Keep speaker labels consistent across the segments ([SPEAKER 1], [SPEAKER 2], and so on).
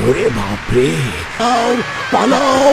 [SPEAKER 1] ওরে বাপরে, পালাও!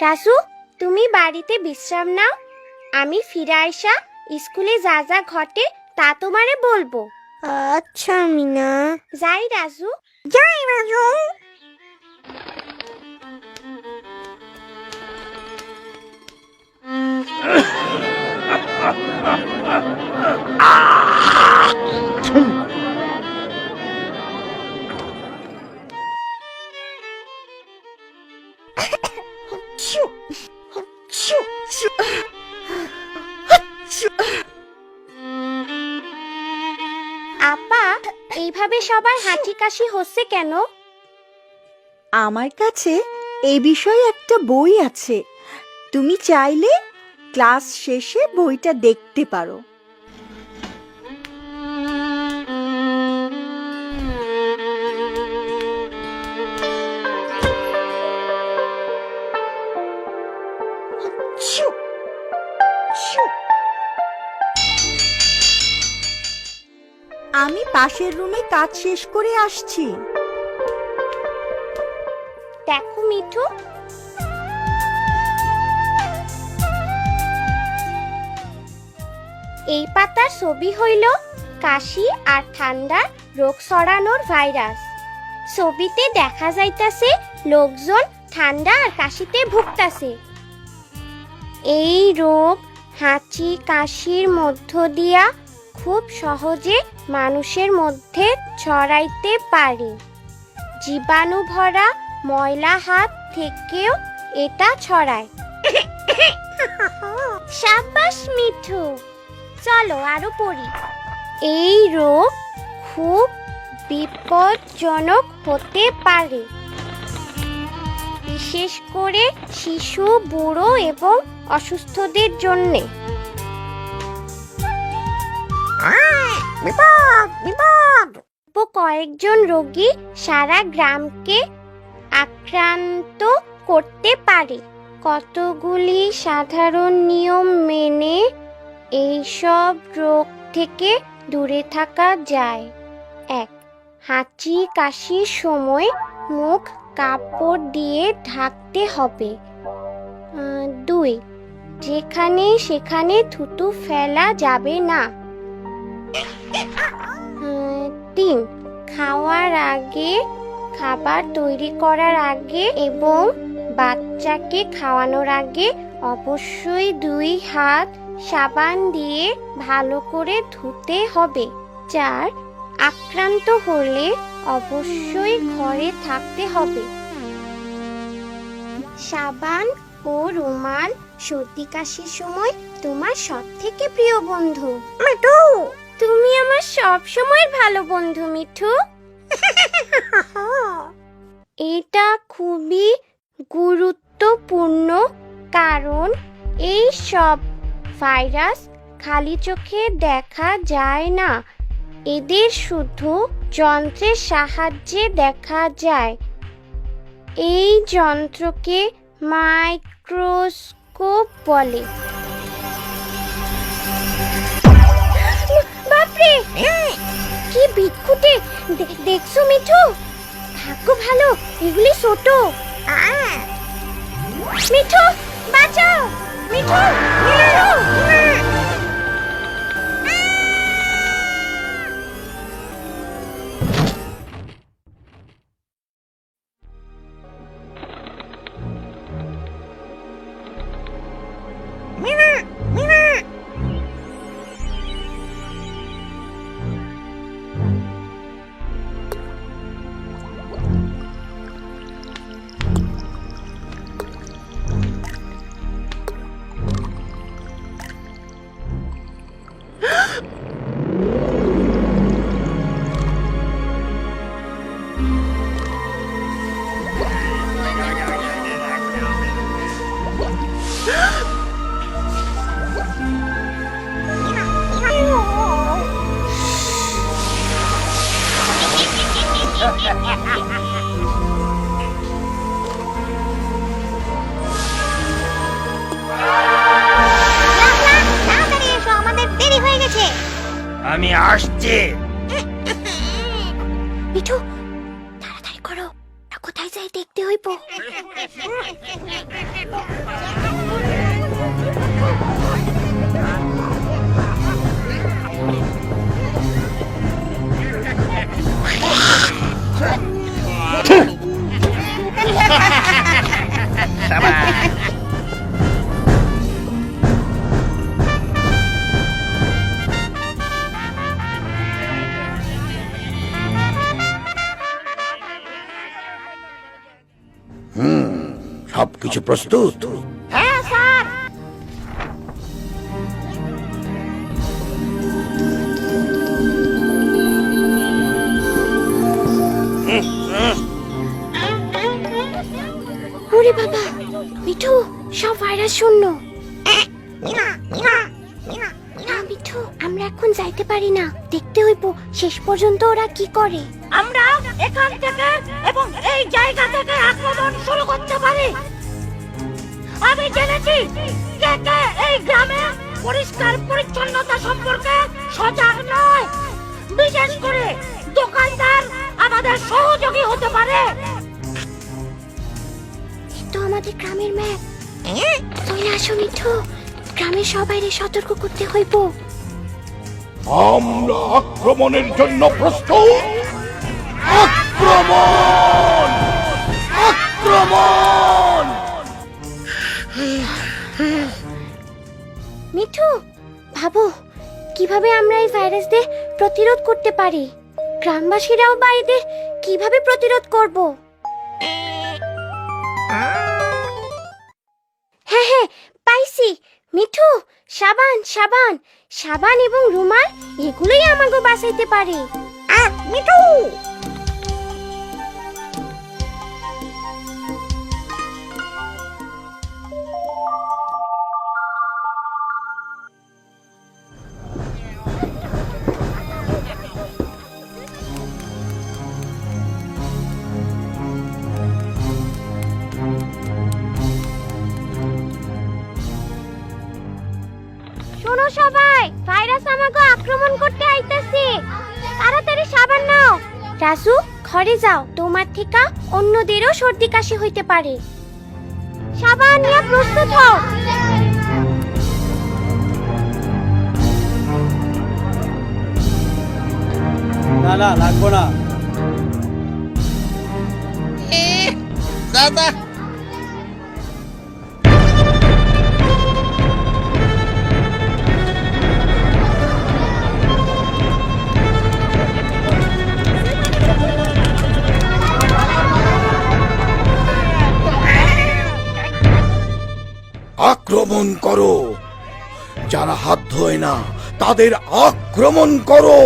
[SPEAKER 2] রাজু, তুমি বাড়িতে বিশ্রাম নাও। আমি ফিরে আইসা স্কুলে যা যা ঘটে তা তোমারে বলবো।
[SPEAKER 3] আচ্ছা মিনা।
[SPEAKER 2] যাই রাজু।
[SPEAKER 3] যাই রাজু।
[SPEAKER 2] আপা, এইভাবে সবার হাঁচি কাশি হচ্ছে কেন?
[SPEAKER 4] আমার কাছে এই বিষয়ে একটা বই আছে, তুমি চাইলে ক্লাস শেষে বইটা দেখতে পারো। আমি পাশের রুমে কাজ শেষ করে আসছি।
[SPEAKER 2] দেখো মিঠু, এই পাতার ছবি হইল কাশি আর ঠান্ডার রোগ ছড়ানোর ভাইরাস। ছবিতে দেখা যাইতাছে লোকজন ঠান্ডা আর কাশিতে ভুগতাছে। এই রোগ হাঁচি কাশির মধ্য দিয়া খুব সহজে মানুষের মধ্যে ছড়াইতে পারে। জীবাণু ভরা ময়লা হাত থেকেও এটা ছড়ায়। সাবাস মিঠু, চলো আরো পড়ি। এই রোগ খুব বিপজ্জনক হতে পারে, বিশেষ করে শিশু, বুড়ো এবং অসুস্থদের জন্যে। কয়েকজন রোগী সারা গ্রামকে আক্রান্ত করতে পারে। কতগুলি সাধারণ নিয়ম মেনে এইসব রোগ থেকে দূরে থাকা যায়। 1. হাঁচি কাশির সময় মুখ কাপড় দিয়ে ঢাকতে হবে। 2. যেখানে সেখানে থুতু ফেলা যাবে না। 3. খাওয়ার আগে, খাবার তৈরি করার আগে এবং বাচ্চাকে খাওয়ানোর আগে অবশ্যই 2 হাত সাবান দিয়ে ভালো করে ধুতে হবে। 4. আক্রান্ত হলে অবশ্যই ঘরে থাকতে হবে। সাবান ও রুমাল সর্দি কাশির সময় তোমার সবথেকে প্রিয় বন্ধু।
[SPEAKER 3] মিঠু,
[SPEAKER 2] তুমি আমার সব সময়ের ভালো বন্ধু মিঠু। এটা খুবই গুরুত্বপূর্ণ, কারণ এই সব ভাইরাস খালি চোখে দেখা যায় না, এদের শুধু যন্ত্রের সাহায্যে দেখা যায়। এই যন্ত্রকে মাইক্রোস্কোপ বলে। বাপরে, কি বিটকুটে! দেখছো মিঠু? ভাগ্য ভালো এগুলি ছোট। মিঠু বাঁচাও! মিঠু, মিঠু!
[SPEAKER 3] তাড়াতাড়ি এসো, আমাদের দেরি হয়ে গেছে।
[SPEAKER 5] আমি আসছি।
[SPEAKER 2] মিঠু তাড়াতাড়ি করো, আমরা কোথায় যাই দেখতে হইব।
[SPEAKER 1] সবকিছু প্রস্তুত?
[SPEAKER 3] হ্যাঁ স্যার।
[SPEAKER 2] ওরে বাবা, মিঠু সব ভাইরাস শূন্য। না মিঠু, আমরা এখন যাইতে পারি না, দেখতে হইব শেষ পর্যন্ত ওরা কি করে।
[SPEAKER 3] আমরা এখান থেকে এবং এই জায়গা থেকে আক্রমণ শুরু করতে পারি। আমি জেনেছি কে কে এই গ্রামে পরিষ্কার পরিচ্ছন্নতা সম্পর্কে সজাগ নয়। বিশেষ করে দোকানদার আমাদের সহযোগী হতে পারে।
[SPEAKER 2] তো আমাদের গ্রামের ম্যাপ। চলে আসো মিঠু, গ্রামের সবাইকে সতর্ক করতে হইব।
[SPEAKER 1] আমরা আক্রমণের জন্য প্রস্তুত। আক্রমণ! আক্রমণ!
[SPEAKER 2] মিঠু ভাবো কিভাবে আমরা এই ভাইরাস দিয়ে প্রতিরোধ করতে পারি। গ্রামবাসীরাও বা এদের কিভাবে প্রতিরোধ করব। হ্যাঁ হ্যাঁ পাইছি মিঠু, সাবান সাবান সাবান এবং রুমাল, এগুলোই আমাকে বাঁচাইতে পারে।
[SPEAKER 3] মিঠু
[SPEAKER 2] শোনো সবাই, ভাইরাস আমাকে আক্রমণ করতে আইতাছে, তাড়াতাড়ি সাবান নাও। রাজু ঘরে যাও, তোমার থেকে অন্যদেরও সর্দি কাশি হইতে পারে। সাবান নিয়ে প্রস্তুত হও।
[SPEAKER 6] না না লাগবো না।
[SPEAKER 5] দাদা
[SPEAKER 1] আক্রমণ করো! যারা হাত ধোয় না তাদের আক্রমণ করো।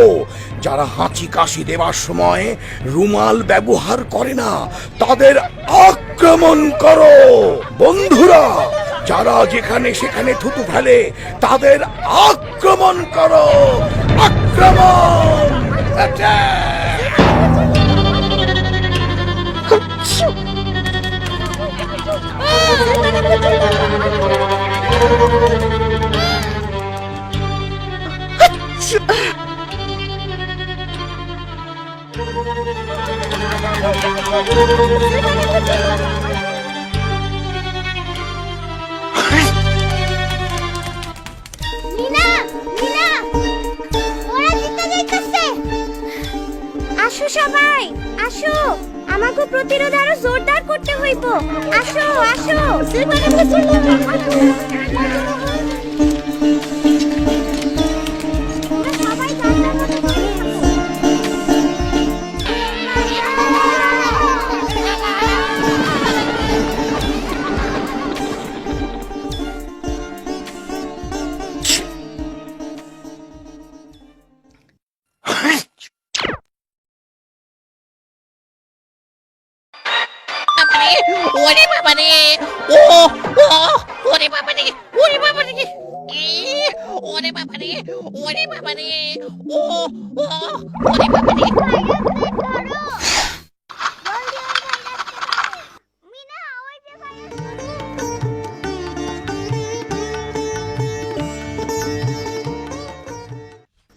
[SPEAKER 1] যারা হাঁচি কাশি দেবার সময় রুমাল ব্যবহার করে না তাদের আক্রমণ করো। বন্ধুরা, যারা যেখানে সেখানে থুতু ফেলে তাদের আক্রমণ করো। আক্রমণ! Attack!
[SPEAKER 2] মিনা, মিনা, ওরা জিতে যাইতাছে। আসো সবাই, আসো, আমাকে প্রতিরোধ আরো জোরদার করতে হইব। আসো আসো। সবাই জানলার মধ্যে চলে যাবো।
[SPEAKER 5] ওরে বাবা রে! ও ওরে বাবা রে!
[SPEAKER 7] ওরে বাবা রে ও ও ওরে বাবা রে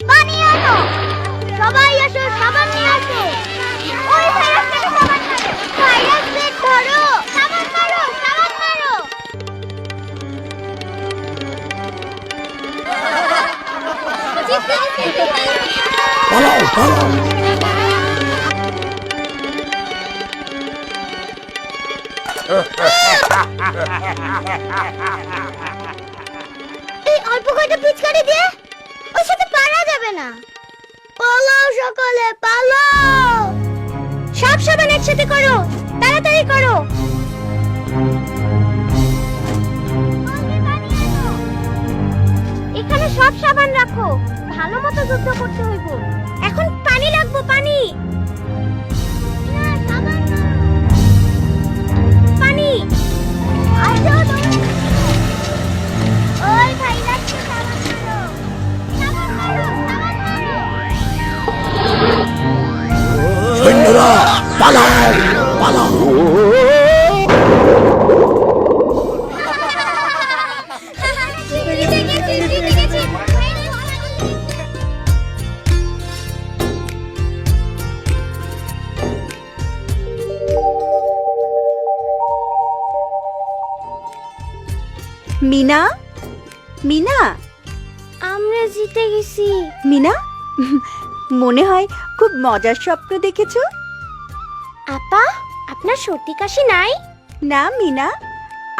[SPEAKER 2] পানি আনো, সবাই আসো, সাবান নিয়ে আসো। ওই ভাইরাসটাকে সাবান মারো, ভাইরাসকে ধরো, সাবান মারো, সাবান মারো।
[SPEAKER 1] পালাও পালাও।
[SPEAKER 2] এই অল্প কয়টা পিচকারি দিয়ে ওর সাথে পারা যাবে না। পালাও সকলে, পালাও। সব সাবান একসাথে করো, তাড়াতাড়ি করো। এখানে সব সাবান রাখো, ভালো মতো যুদ্ধ করতে হইব। এখন পানি লাগবো, পানি। পানি আসো তুমি। ওই ভাইরাসকে সাবান মারো, সাবান মারো, সাবান মারো।
[SPEAKER 1] সৈন্যরা পালাও পালাও।
[SPEAKER 2] জিতে গেছি, জিতে গেছি।
[SPEAKER 4] মিনা, মিনা,
[SPEAKER 2] আমরা জিতে গেছি।
[SPEAKER 4] মিনা, মনে হয় খুব মজার স্বপ্ন দেখেছো।
[SPEAKER 2] আপা, আপনার সর্দি কাশি নাই?
[SPEAKER 4] না মিনা,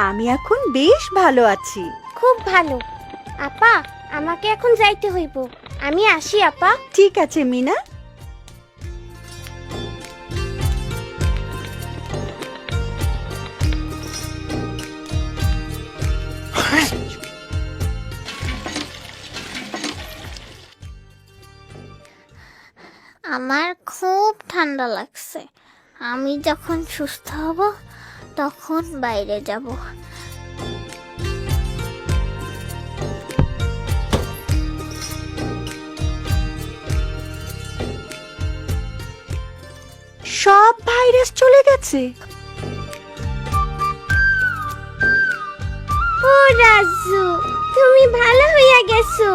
[SPEAKER 4] আমি এখন বেশ ভালো আছি।
[SPEAKER 2] খুব ভালো। আপা, আমাকে এখন যাইতে হইব। আমি আসি আপা।
[SPEAKER 4] ঠিক আছে মিনা।
[SPEAKER 2] আমার খুব ঠান্ডা লাগছে। আমি যখন সুস্থ হব তখন বাইরে যাব।
[SPEAKER 4] সব ভাইরাস চলে গেছে।
[SPEAKER 2] ও রাজু, তুমি ভালো হইয়া গেছো।